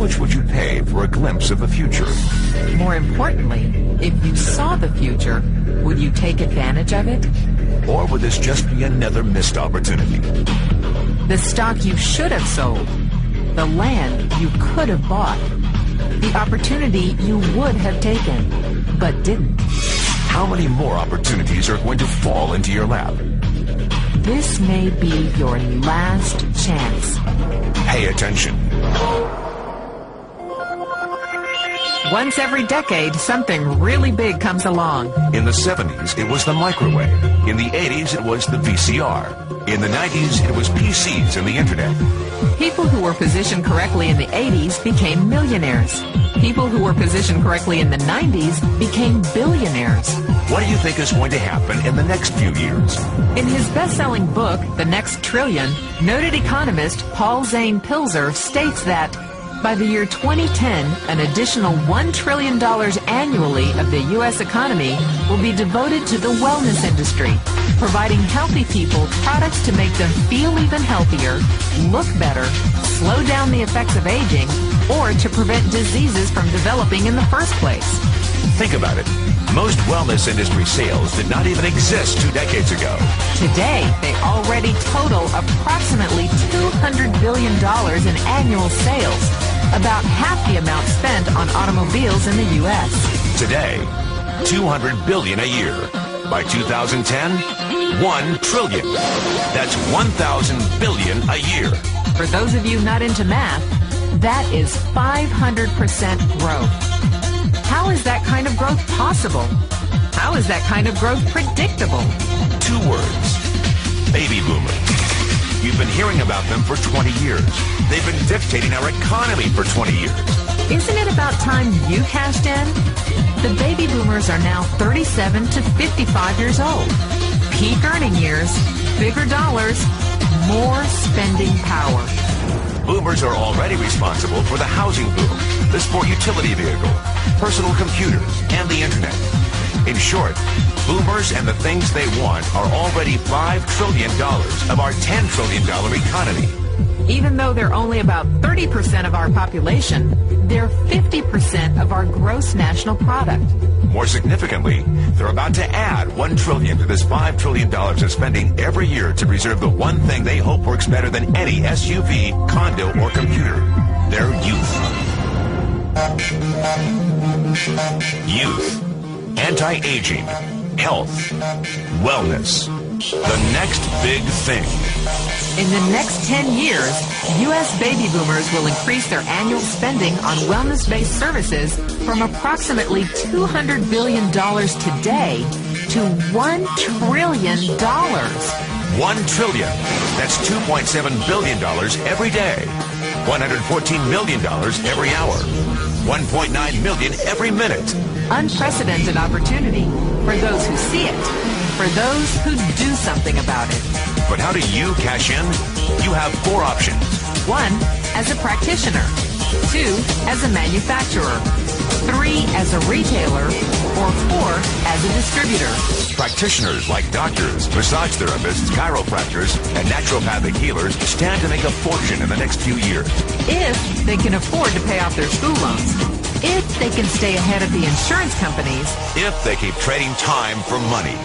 much would you pay for a glimpse of the future? More importantly, if you saw the future, would you take advantage of it? Or would this just be another missed opportunity? The stock you should have sold, the land you could have bought, the opportunity you would have taken, but didn't. How many more opportunities are going to fall into your lap? This may be your last chance. Pay attention. Once every decade, something really big comes along. In the 70s, it was the microwave. In the 80s, it was the VCR. In the 90s, it was PCs and the internet. People who were positioned correctly in the 80s became millionaires. People who were positioned correctly in the 90s became billionaires. What do you think is going to happen in the next few years? In his best-selling book, The Next Trillion, noted economist Paul Zane Pilzer states that by the year 2010, an additional $1 trillion annually of the U.S. economy will be devoted to the wellness industry, providing healthy people products to make them feel even healthier, look better, slow down the effects of aging, or to prevent diseases from developing in the first place. Think about it. Most wellness industry sales did not even exist 2 decades ago. Today, they already total approximately $200 billion in annual sales, about half the amount spent on automobiles in the U.S. Today, $200 billion a year. By 2010, $1 trillion. That's 1,000 billion a year. For those of you not into math, that is 500% growth. How is that kind of growth possible? How is that kind of growth predictable? 2 words. Baby boomers. You've been hearing about them for 20 years. They've been dictating our economy for 20 years. Isn't it about time you cashed in? The baby boomers are now 37 to 55 years old. Peak earning years, bigger dollars, more spending power. Boomers are already responsible for the housing boom, the sport utility vehicle, personal computers, and the internet. In short, boomers and the things they want are already $5 trillion of our $10 trillion economy. Even though they're only about 30% of our population, they're 50% of our gross national product. More significantly, they're about to add $1 trillion to this $5 trillion of spending every year to preserve the one thing they hope works better than any SUV, condo, or computer: their youth. Youth. Anti-aging. Health. Wellness. The next big thing. In the next 10 years, U.S. baby boomers will increase their annual spending on wellness-based services from approximately $200 billion today to $1 trillion. $1 trillion. That's $2.7 billion every day. $114 million every hour. $1.9 million every minute. Unprecedented opportunity for those who see it, for those who do something about it. But how do you cash in? You have 4 options. 1, as a practitioner. 2, as a manufacturer. 3, as a retailer. Or 4, as a distributor. Practitioners like doctors, massage therapists, chiropractors, and naturopathic healers stand to make a fortune in the next few years. If they can afford to pay off their school loans. If they can stay ahead of the insurance companies. If they keep trading time for money.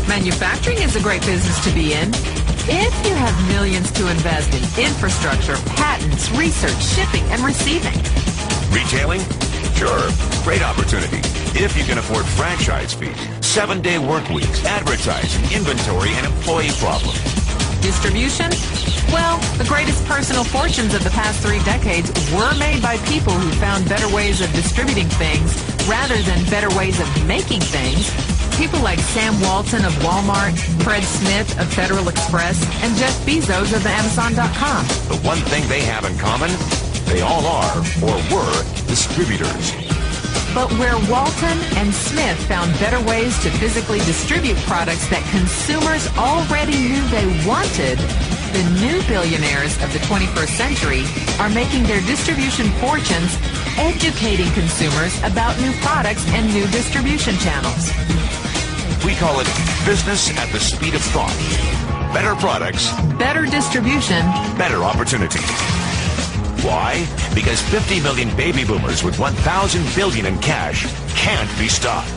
Manufacturing is a great business to be in. If you have millions to invest in infrastructure, patents, research, shipping, and receiving. Retailing? Sure, great opportunity. If you can afford franchise fees, 7-day work weeks, advertising, inventory, and employee problems. Distribution? Well, the greatest personal fortunes of the past 3 decades were made by people who found better ways of distributing things rather than better ways of making things. People like Sam Walton of Walmart, Fred Smith of Federal Express, and Jeff Bezos of Amazon.com. The one thing they have in common, they all are, or were, distributors. But where Walton and Smith found better ways to physically distribute products that consumers already knew they wanted, the new billionaires of the 21st century are making their distribution fortunes educating consumers about new products and new distribution channels. We call it business at the speed of thought. Better products, better distribution, better opportunities. Why? Because 50 million baby boomers with 1,000 billion in cash can't be stopped.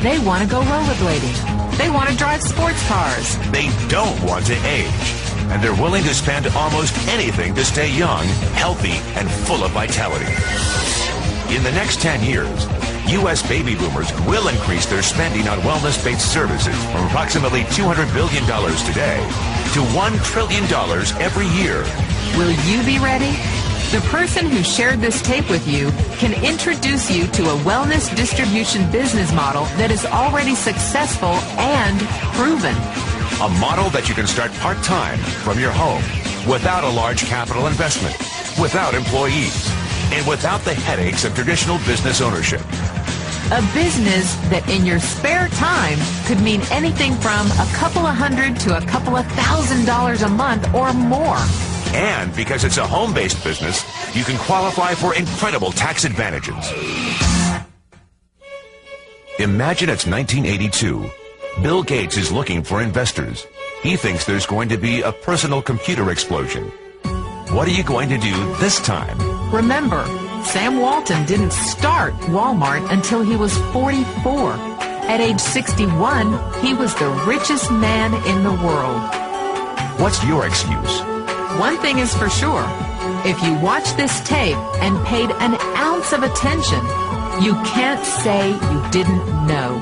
They want to go rollerblading. They want to drive sports cars. They don't want to age. And they're willing to spend almost anything to stay young, healthy, and full of vitality. In the next 10 years, U.S. baby boomers will increase their spending on wellness-based services from approximately $200 billion today to $1 trillion every year. Will you be ready? The person who shared this tape with you can introduce you to a wellness distribution business model that is already successful and proven. A model that you can start part-time from your home without a large capital investment, without employees, and without the headaches of traditional business ownership. A business that in your spare time could mean anything from a couple of $100 to a couple of $1,000 a month or more. And because it's a home-based business, you can qualify for incredible tax advantages. Imagine it's 1982. Bill Gates is looking for investors. He thinks there's going to be a personal computer explosion. What are you going to do this time? Remember, Sam Walton didn't start Walmart until he was 44. At age 61, he was the richest man in the world. What's your excuse? One thing is for sure. If you watch this tape and paid an ounce of attention, you can't say you didn't know.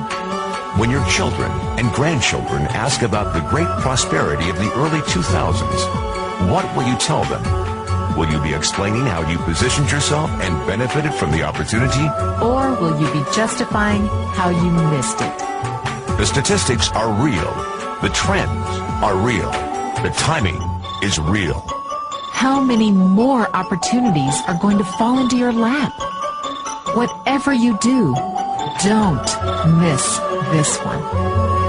When your children and grandchildren ask about the great prosperity of the early 2000s, what will you tell them? Will you be explaining how you positioned yourself and benefited from the opportunity? Or will you be justifying how you missed it? The statistics are real. The trends are real. The timing is real. How many more opportunities are going to fall into your lap? Whatever you do, don't miss this one.